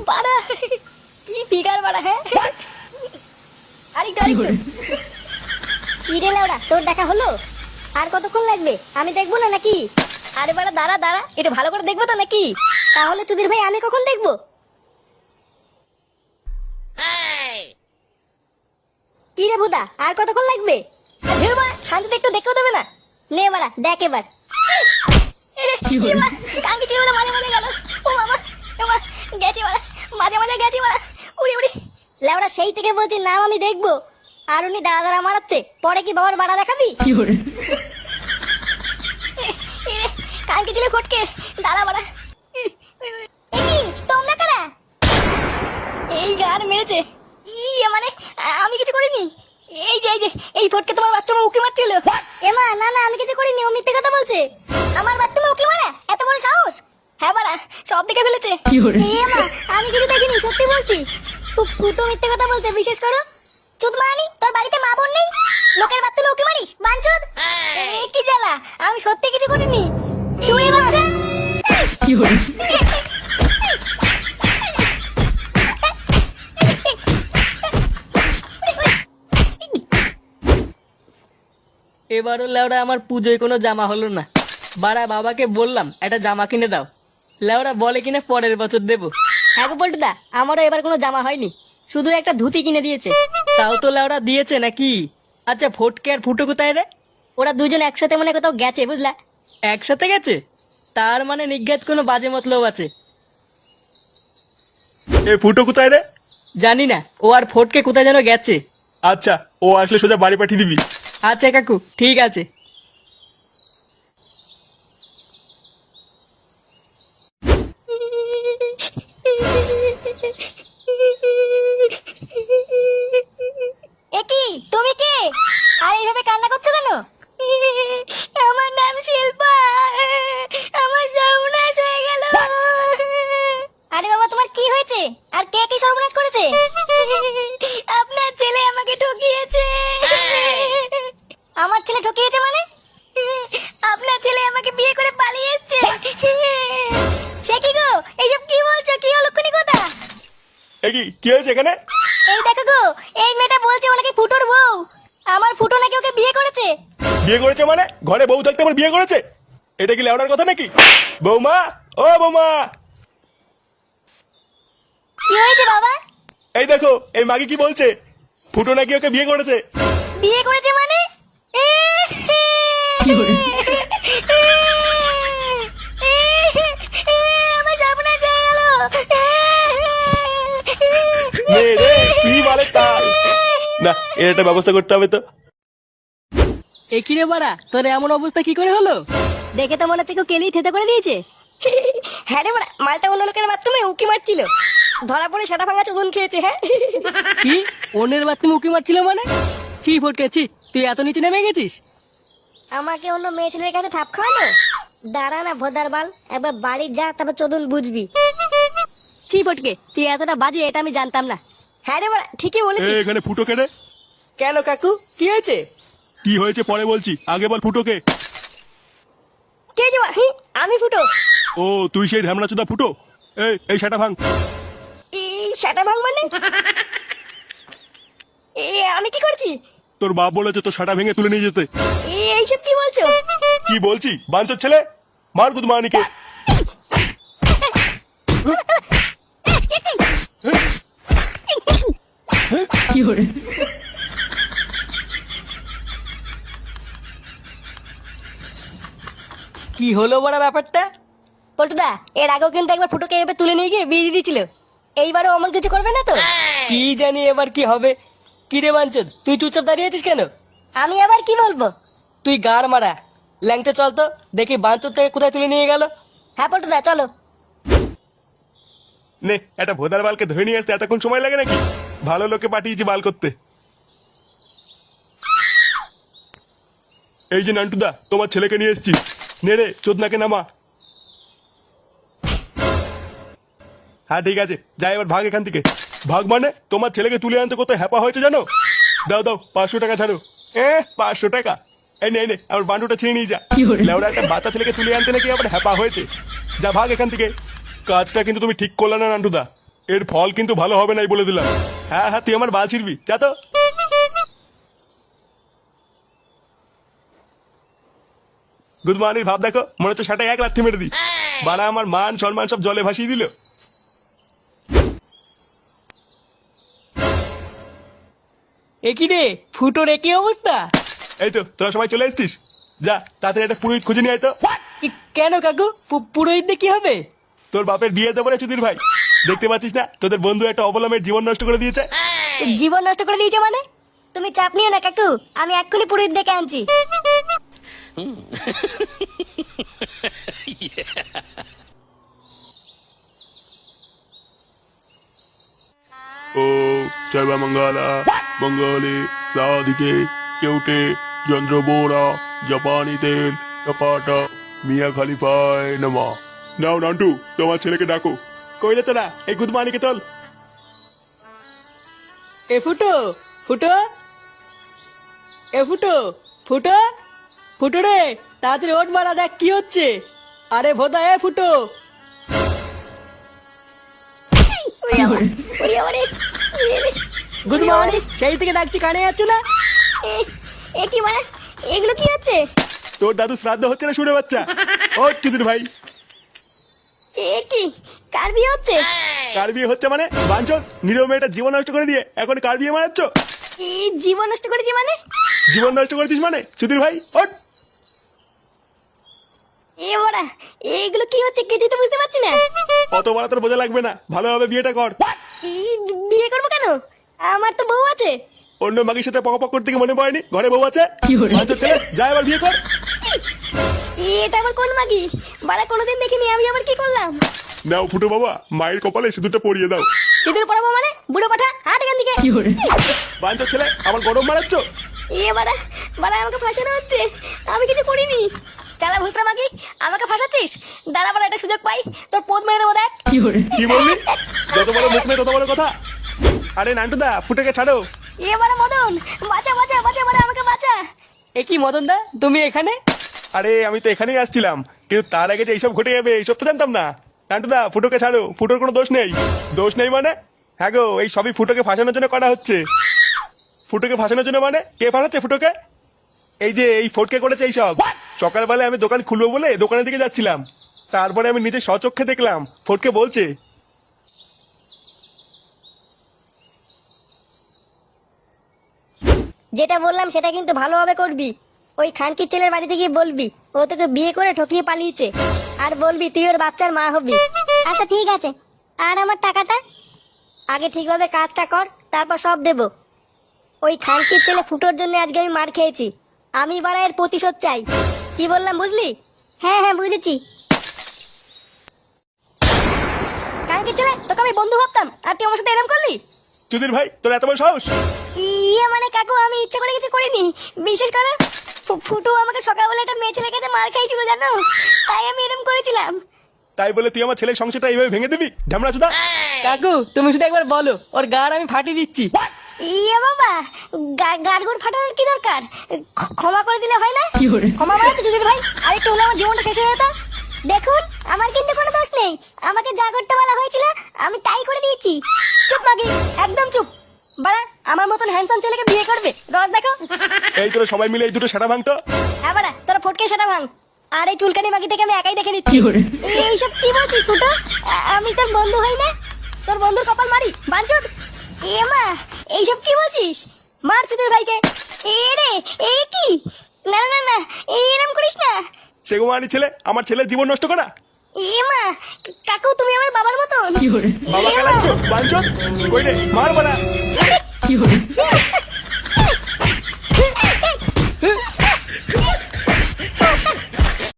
বাড়া কি ফিগার বাড়া হ্যাঁ। আরেকটু আরেকটু ইরে লাউড়া তোর দেখা হলো? আর কতক্ষণ লাগবে? আমি দেখবো না নাকি? আরে বাড়া দাঁড়া দাঁড়া, এটা ভালো করে দেখবো তো নাকি? তাহলে চুদির ভাই আমি কখন দেখবো? কি রে বুদা, আর কতক্ষণ লাগবে? শান্তিতে একটু দেখতেও দেবে না? নে বাড়া দেখ এবার। কাঙ্কি ছিল না, মাঝে মাঝে গেল। ও বাবা গেছে বাড়া, মাঝে মাঝে গেছে বাড়া। উড়ি উড়ি লেওড়া, সেই থেকে বলছি নাম আমি দেখবো, আর উনি দাঁড়া দাঁড়া মারাচ্ছে। পরে কি বাবার বাড়া দেখাবি? কাঙ্কি ছিল ফটকে, দাঁড়া বাড়া। তোমরা কারা? এই গান মেরেছে। মানে আমি কিছু করিনি। এই যে এই ফটকে তোমার বাথরুমে উকি মারছিল। এমা না না, আমি কিছু করিনি, ও মিথ্যে কথা বলছে। আমার বাথরুমে উকি মারা? এত বড় সাহস? হ্যাঁ বাড়া, সব দেখে ফেলেছে। এমা আমি কিছু দেখিনি, সত্যি বলছি। ফুটো মিথ্যে কথা বলছে, বিশেষ করো। চুদ মানি, তোর বাড়িতে মা বোন নেই? লোকের বাথরুমে উকি মারিস বাঞ্চোদ? কি জ্বালা, আমি সত্যি কিছু করিনি। শুয়ে বলছে এবারও লেওরা আমার পুজোয় কোনো জামা হলো না। বাড়া বাবাকে বললাম একটা জামা কিনে দাও, লেওরা বলে কিনা পরের বছর দেবো। হ্যাঁ গো পল্টুদা, আমারও এবার কোনো জামা হয়নি, শুধু একটা ধুতি কিনে দিয়েছে। তাও তো লেওরা দিয়েছে নাকি? আচ্ছা ফটকে আর ফুটো কোথায় রে? ওরা দুজন একসাথে মনে কোথাও গেছে বুঝলা। একসাথে গেছে? তার মানে নিজ্ঞাত কোনো বাজে মতলব আছে। এ ফুটো কোথায় রে? জানি না, ও আর ফটকে কোথায় যেন গেছে। আচ্ছা, ও আসলে সোজা বাড়ি পাঠিয়ে দিবি। আচ্ছা কাকু ঠিক আছে। একি তুমি কে? আর এইভাবে কান্না করছো কেন? আমার নাম শিল্পা, আমার সর্বনাশ হয়ে গেল। আরে বাবা তোমার কি হয়েছে? আর কে কি সর্বনাশ করেছে? আপনার ছেলে আমাকে ঠকিয়েছে। আমার ছেলে ঠকিয়েছে মানে? আপনার ছেলে আমাকে বিয়ে করে পালিয়ে এসেছে। সে কি গো, এইসব কি বলছো? কি অলক্ষণী কথা? এ কি হয়েছে এখানে? এই দেখো গো, এই মেয়েটা বলছে ও নাকি ফুটোর বউ। আমার ফুটো নাকি ওকে বিয়ে করেছে। বিয়ে করেছে মানে? ঘরে বউ থাকতে আবার বিয়ে করেছে? এটা কি লেওড়ার কথা নাকি? বৌমা, ও বৌমা। কি হয়েছে বাবা? এই দেখো, এই মাগি কি বলছে, ফুটো নাকি ওকে বিয়ে করেছে। বিয়ে করেছে মানে? আমার সর্বনাশ হয়ে গেল। নে রে, কি বলে তাই? না, এর একটা ব্যবস্থা করতে হবে তো। এ কি রে বাড়া, তোর এমন অবস্থা কি করে হলো? দেখে তো মনে হচ্ছে কেউ কেলি থেতে করে দিয়েছে। হ্যাঁ রে বড়া, মালটা অন্য লোকের বাথরুমে উকি মারছিল, ধরা পড়ে সেটা ভাঙা চোদন খেয়েছে। হ্যাঁ কি অন্যের বাথরুমে উকি মারছিল মানে? ছি ফটকে ছি, তুই এত নিচে নেমে গেছিস? আমাকে অন্য মেয়ে ছেলের কাছে থাপ খাওয়ানো? দাঁড়া না ভোদার বাল, একবার বাড়ি যা, তারপর চোদন বুঝবি। ছি ফটকে, তুই এতটা বাজে এটা আমি জানতাম না। হ্যাঁ রে বড়া, ঠিকই বলেছিস। এখানে ফুটো কে রে? কেন কাকু কি হয়েছে? কি হয়েছে পরে বলছি, আগে বল ফুটো কে? কে যে আমি ফুটো। ও তুই সেই ঢ্যামনাচোদা ফুটো? এই সেটা ভাঙ। এই সেটা ভাঙ মানে? আমি কি করছি? তোর বাপ বলেছে তোর সেটা ভেঙে তুলে নিয়ে যেতে। এইসব কি বলছো? কি বলছি, বাঞ্চোর ছেলে, মার গুদমানিকে। কি হরে? কি হলো বড় ব্যাপারটা? পল্টুদা, এর আগেও কিন্তু একবার ফুটোকে এভাবে তুলে নিয়ে গিয়ে বিয়ে দিয়ে দিয়েছিল। এইবারও অমন কিছু করবে না তো? কি জানি এবার কি হবে। কি রে বাঞ্চদ, তুই চুপচাপ দাঁড়িয়ে আছিস কেন? আমি আবার কি বলবো? তুই গাড় মারা, ল্যাংতে চল তো দেখি বাঞ্চদটাকে কোথায় তুলে নিয়ে গেল। হ্যাঁ পল্টুদা চলো। নে, একটা ভোদার বালকে ধরে নিয়ে আসতে এতক্ষণ সময় লাগে নাকি? ভালো লোকে পাঠিয়েছি বাল করতে। এই যে নান্টুদা, তোমার ছেলেকে নিয়ে এসেছি। নে রে, চোদনাকে নামা। হ্যাঁ ঠিক আছে, যাই এবার ভাগ এখান থেকে। ভাগ মানে তোমার ছেলেকে তুলে আনতে কত হ্যাপা হয়েছে জানো? দাও দাও 500 টাকা ছাড়ো। 500 টাকা? এই নে আমার বান্ডুটা ছিঁড়ে নিয়ে যা। লেওড়া একটা বাচ্চা ছেলেকে তুলে আনতে নাকি আবার হ্যাপা হয়েছে। যা ভাগ এখান থেকে। কাজটা কিন্তু তুমি ঠিক করলে না নান্টুদা। এর ফল কিন্তু ভালো হবে নাই বলে দিলাম। হ্যাঁ হ্যাঁ, তুই আমার বাল ছিড়বি, যা তো। গুড মর্নিং ভাব দেখো, মনে হচ্ছে সেটা এক লাথি মেরে দি। বাড়া আমার মান সম্মান সব জলে ভাসিয়ে দিল। একই রে ফুটোর একই অবস্থা। এই তো তোরা সবাই চলে এসেছিস, যা তাড়াতাড়ি একটা পুরোহিত খুঁজে নিয়ে আয় তো। কেন কাকু, পুরোহিত দিয়ে কি হবে? তোর বাপের বিয়ে দেবো রে চুদির ভাই, দেখতে পাচ্ছিস না তোদের বন্ধু একটা অবলম্বের জীবন নষ্ট করে দিয়েছে। জীবন নষ্ট করে দিয়েছে মানে? তুমি চাপ নিও না কাকু, আমি এক্ষুনি পুরোহিত ডেকে আনছি। ও সর্বমঙ্গলা মঙ্গলে সাধিকে কেউটে চন্দ্রবোরা জাপানি তেল কপাট মিয়া খালিফায় নমা। নাও নান্টু, তোমার ছেলেকে ডাকো। কইলে তো না, এই গুদমানিকে তোল। এ ফুটো, ফুটো, এ ফুটো, ফুটো, ফুটো রে তাড়াতাড়ি ওঠ মারা, দেখ কি হচ্ছে। আরে ভোদা, এ ফুটো। ওরে বাবা, ওরে বাবা রে, ওরে রে। গুড মর্নিং, সেই থেকে ডাকছি, কানে যাচ্ছে না? এ কি মানে? এগুলো কি হচ্ছে? তোর দাদু শ্রাদ্ধ হচ্ছে না শুনে বাচ্চা? ও চুদির ভাই, এ কি কার বিয়ে হচ্ছে? কার বিয়ে হচ্ছে মানে? বাঞ্চল, নিরীহ মেয়েটা জীবন নষ্ট করে দিয়ে এখন কার বিয়ে মারাচ্ছ? এই জীবন নষ্ট করেছি মানে? জীবন নষ্ট করেছিস মানে? চুদির ভাই ওঠ। এ বড়া, এগুলো কি হচ্ছে কিছুই তো বুঝতে পারছি না। অত বড় তোর বোঝা লাগবে না, ভালোভাবে বিয়েটা কর। এই বিয়ে করবো কেন? আমার তো বউ আছে। অন্য মাগির সাথে পক করতে কি মনে পড়েনি ঘরে বউ আছে? বাঞ্চল ছেলে, যা এবার বিয়ে কর। এটা আবার কোন মাগি? বাড়া কোনোদিন দেখিনি, আমি আবার কি করলাম? নাও ফুটো বাবা, মায়ের কপালে সিঁদুরটা পরিয়ে দাও। সিঁদুর পরাবো মানে? বুড়ো পাঠা, হাট এখান থেকে। বাঞ্চল ছেলে, আমার গরম মারাচ্ছ? এ বাড়া, বাড়া আমাকে ফাঁসানো হচ্ছে, আমি কিছু করিনি। চালা ভুসরা মাগি, আমাকে ফাঁসাচ্ছিস? দাঁড়া বাড়া, একটা সুযোগ পাই, তোর পোদ মেরে দেবো দেখ। কি বললি? যত বড় মুখ নেই তত বড় কথা। আরে নান্টু দা, ফুটোকে ছাড়ো। এ বাড়া মদন, বাঁচা বাঁচা বাঁচা, বাড়া আমাকে বাঁচা। এ কি মদন দা, তুমি এখানে? আরে আমি তো এখানেই আসছিলাম, কিন্তু তার আগে যে এইসব ঘটে যাবে এইসব তো জানতাম না। নান্টু দা, ফুটোকে ছাড়ো, ফুটোর কোনো দোষ নেই। দোষ নেই মানে? হ্যাঁ গো, এই সবই ফুটোকে ফাঁসানোর জন্য করা হচ্ছে। ফুটোকে ফাঁসানোর জন্য মানে? কে ফাঁসাচ্ছে ফুটোকে? এই যে এই ফটকে করেছে এইসব। সকালবেলায় আমি দোকান খুলবো বলে দোকানের দিকে যাচ্ছিলাম, তারপরে আমি নিজে স্বচক্ষে দেখলাম ফটকে বলছে। যেটা বললাম সেটা কিন্তু ভালোভাবে করবি। ওই খানকির ছেলের বাড়িতে গিয়ে বলবি ও তোকে বিয়ে করে ঠকিয়ে পালিয়েছে, আর বলবি তুই ওর বাচ্চার মা হবি। আচ্ছা ঠিক আছে, আর আমার টাকাটা? আগে ঠিকভাবে কাজটা কর, তারপর সব দেব। ওই খানকির ছেলে ফুটোর জন্য আজকে আমি মার খেয়েছি, আমি বাড়া এর প্রতিশোধ চাই। কি বললাম বুঝলি? হ্যাঁ হ্যাঁ বুঝেছি। খানকির ছেলে, তোকে আমি বন্ধু ভাবতাম, আর তুই আমার সাথে এরকম করলি? চুদির ভাই, তোর এত বড় সাহস? ইয়ে মানে কাকু, আমি ইচ্ছে করে কিছু করিনি। বিশেষ করে ফুটু আমাকে সকালবেলা একটা মেয়ে ছেলের কাছে মার খাইছিল জানো, তাই আমি এরকম করেছিলাম। তাই বলে তুই আমার ছেলের সংসারটা এইভাবে ভেঙে দিবি? ঢামড়া চুদা। কাকু তুমি শুধু একবার বলো, ওর গাড় আমি ফাটিয়ে দিচ্ছি। ইয়ে বাবা, গাড়গুড় ফাটানোর কি দরকার? ক্ষমা করে দিলে হয় না? ক্ষমা মানে তো যদি ভাই, আরেকটু হলে আমার জীবনটা শেষ হয়ে যেত। দেখুন, আমার কিন্তু কোনো দোষ নেই, আমাকে যা করতে বলা হয়েছিল আমি তাই করে দিয়েছি। চুপ মাগি, একদম চুপ। বাড়া, আমার মতন হ্যান্ডসাম ছেলেকে বিয়ে করবে? রস দেখো। এই তোরা সবাই মিলে এই দুটো সেটা ভাঙতো। হ্যাঁ বাড়া, তোরা ফটকে সেটা ভাঙ। আর এই চুলকানি মাগিটাকে আমি একাই দেখে নিচ্ছি। এইসব কি বলছিস ফুটো? আমি তোর বন্ধু হই না? তোর বন্ধুর কপাল মারি বাঞ্চুদ। এ মা, এইসব কি বলছিস? মার চুদের ভাইকে। এ রে, এ কি? না না না, এরম করিস না। সেগুমানি ছেলে, আমার ছেলের জীবন নষ্ট করা। এ মা, কাকু তুমি আমার বাবার মতন। বাবা এ মা। খেলাচ্ছ বাঞ্চত? কই রে, মার বাড়া।